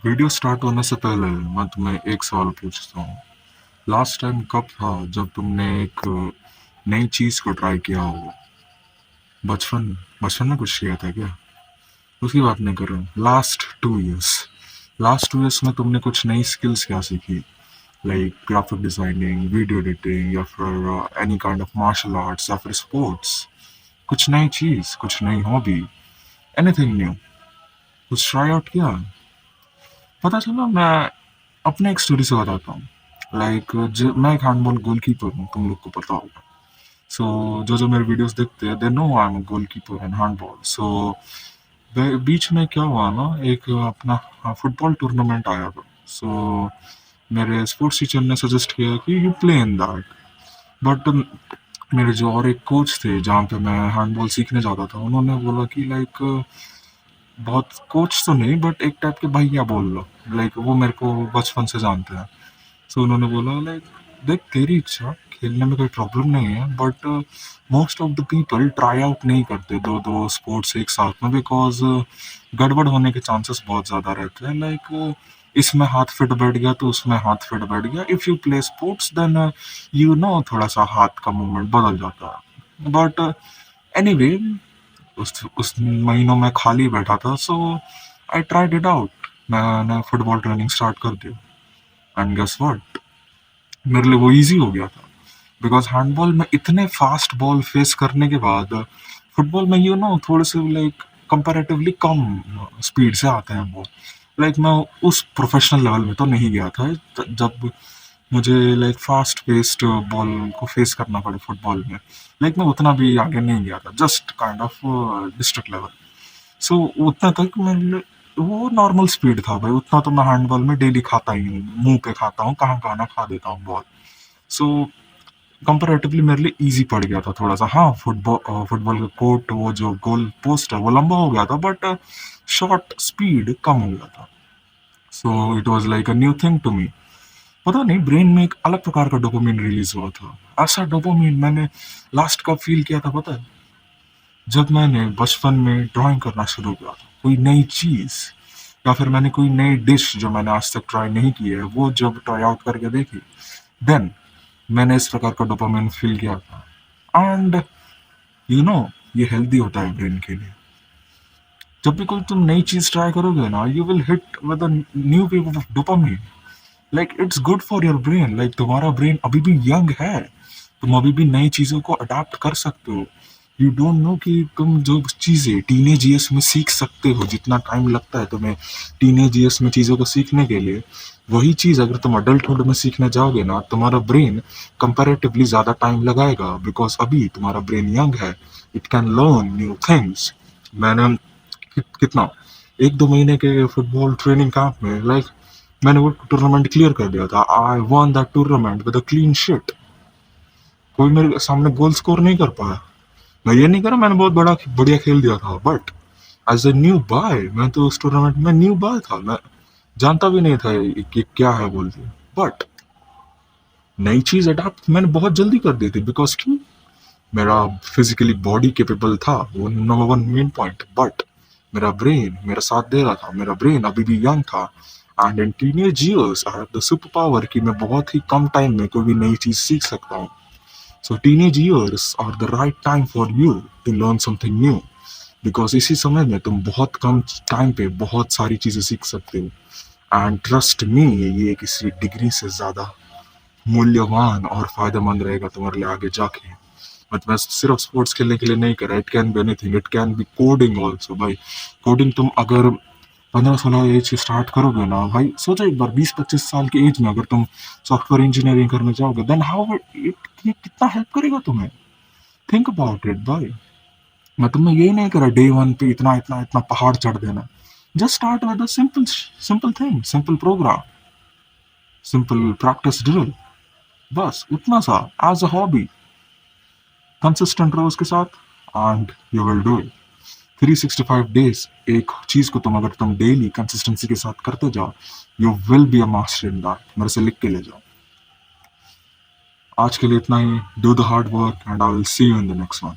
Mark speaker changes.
Speaker 1: Video start होने से पहले मैं तुम्हें एक सवाल पूछता हूँ। लास्ट टाइम कब था जब तुमने एक नई चीज को ट्राई किया हो? बचपन बचपन में कुछ किया था क्या? उसकी बात नहीं कर रहा हूँ। लास्ट 2 इयर्स में तुमने कुछ नई स्किल्स क्या सीखी? Like graphic designing, video editing, या फिर any kind of martial arts, या फिर स्पोर्ट्स। कुछ नई चीज, कुछ नई हॉबी, एनीथिंग न्यू, कुछ ट्राई आउट किया? पता चला, मैं अपने एक स्टोरी से बताता हूँ। मैं एक हैंडबॉल गोलकीपर हूँ, तुम लोग को पता होगा। जो जो मेरे वीडियोस देखते हैं, they know I am goalkeeper in handball. बीच में क्या हुआ ना, एक अपना फुटबॉल टूर्नामेंट आया था। मेरे स्पोर्ट्स टीचर ने सजेस्ट किया कि you play in that. But मेरे जो और एक कोच थे जहाँ पे मैं हैंडबॉल सीखने जाता था, उन्होंने बोला कि बहुत कोच तो नहीं, बट एक टाइप के भैया बोल लो। वो मेरे को बचपन से जानते हैं। उन्होंने बोला, देख, तेरी इच्छा, खेलने में कोई प्रॉब्लम नहीं है, but most of the people try out नहीं करते दो दो स्पोर्ट्स एक साथ में, बिकॉज गड़बड़ होने के चांसेस बहुत ज़्यादा रहते हैं। इसमें हाथ फिट बैठ गया तो उसमें हाथ फिट बैठ गया। If you play sports then थोड़ा सा हाथ का मूवमेंट बदल जाता है। बट एनीवे, उस महीनों में खाली बैठा था, सो आई ट्राइड इट आउट। मैंने फुटबॉल ट्रेनिंग स्टार्ट कर दी, एंड गेस व्हाट, मेरे लिए वो इजी हो गया था। बिकॉज हैंडबॉल में इतने फास्ट बॉल फेस करने के बाद, फुटबॉल में थोड़े से कंपैरेटिवली कम स्पीड से आते हैं बॉल। मैं उस प्रोफेशनल लेवल में तो नहीं गया था जब मुझे फास्ट पेस्ड बॉल को फेस करना पड़े फुटबॉल में। मैं उतना भी आगे नहीं गया था, just kind of district level. उतना तक मैं, वो नॉर्मल स्पीड था भाई। उतना तो मैं हैंडबॉल में डेली खाता ही हूँ, मुंह पे खाता हूँ, कहाँ कहाँ ना खा देता हूँ बॉल। सो कंपैरेटिवली मेरे लिए इजी पड़ गया था थोड़ा सा। हाँ, फुटबॉल का कोर्ट, वो जो गोल पोस्ट है, वो लंबा हो गया था, बट शॉट स्पीड कम हो गया था। It was like a new thing to me. पता नहीं, ब्रेन में एक अलग प्रकार का डोपामिन रिलीज हुआ था। ऐसा डोपामिन मैंने लास्ट कब फील किया था पता है? जब मैंने बचपन में ड्राइंग करना शुरू किया था, कोई नई चीज, या फिर मैंने कोई नई डिश जो मैंने आज तक ट्राई नहीं की है, वो जब ट्राई आउट करके देखी, देन मैंने इस प्रकार का डोपामिन फील किया था। एंड यू नो ये हेल्दी होता है ब्रेन के लिए। जब भी कोई तुम नई चीज ट्राई करोगे ना, you will hit with a new wave of dopamine. It's good for your brain. तुम्हारा ब्रेन अभी भी यंग है, तुम अभी भी नई चीजों को अडाप्ट कर सकते हो। यू डोंट नो कि तुम जो चीजें टीनेज ईयर्स में सीख सकते हो, जितना टाइम लगता है तुम्हें टीनेज ईयर्स में चीजों को सीखने के लिए, वही चीज अगर तुम अडल्टहुड में सीखने जाओगे ना, तुम्हारा ब्रेन कंपैरेटिवली ज्यादा टाइम लगाएगा, बिकॉज अभी तुम्हारा ब्रेन यंग है। It can learn new things. मैंने कितना 1-2 महीने के फुटबॉल ट्रेनिंग कैंप में, मैंने वो टूर्नामेंट क्लियर कर दिया था। I won that tournament with a clean sheet. कोई मेरे सामने गोल स्कोर नहीं कर पाया। मैं ये नहीं कर रहा मैंने बहुत बड़ा बढ़िया खेल दिया था, but as a new boy, मैं तो उस टूर्नामेंट में न्यू बॉय था। मैं जानता भी नहीं था कि क्या है बोल के। बट नई चीज अडाप्ट मैंने बहुत जल्दी कर दी थी, बिकॉज क्यों, मेरा फिजिकली बॉडी केपेबल था, वो number one main point. But मेरा ब्रेन मेरा साथ दे रहा था, मेरा ब्रेन अभी भी यंग था। And in teenage years I have the super power कि मैं बहुत ही कम टाइम में कोई भी नई चीज सीख सकता हूँ। Teenage years are the right time for you to learn something new, because इसी समय में तुम बहुत कम टाइम पे बहुत सारी चीजें सीख सकते हो। एंड ट्रस्ट मी, ये किसी डिग्री से ज्यादा मूल्यवान और फायदेमंद रहेगा तुम्हारे लिए आगे जाके। बट मैं सिर्फ स्पोर्ट्स खेलने के लिए नहीं कर रहा, it can be anything, it can be coding also भाई। कोडिंग तुम अगर 15-16 एज से स्टार्ट करोगे ना भाई, सोचो एक बार 20-25 साल की एज में अगर तुम सॉफ्टवेयर इंजीनियरिंग करने जाओगे, देन हाउ इट, ये कितना हेल्प करेगा तुम्हें। थिंक अबाउट इट भाई। मैं तुम्हें यही नहीं करा डे वन पे इतना इतना इतना पहाड़ चढ़ देना। Just start with a simple simple thing, simple program, simple practice drill, बस उतना सा, एज अ हॉबी। कंसिस्टेंट रहो उसके साथ, and you will do it. 365 days एक चीज को तुम अगर तुम डेली कंसिस्टेंसी के साथ करते जाओ, you will be a master in that. मेरे से लिख के ले जाओ। आज के लिए इतना ही। Do the hard work, and I will see you in the next one.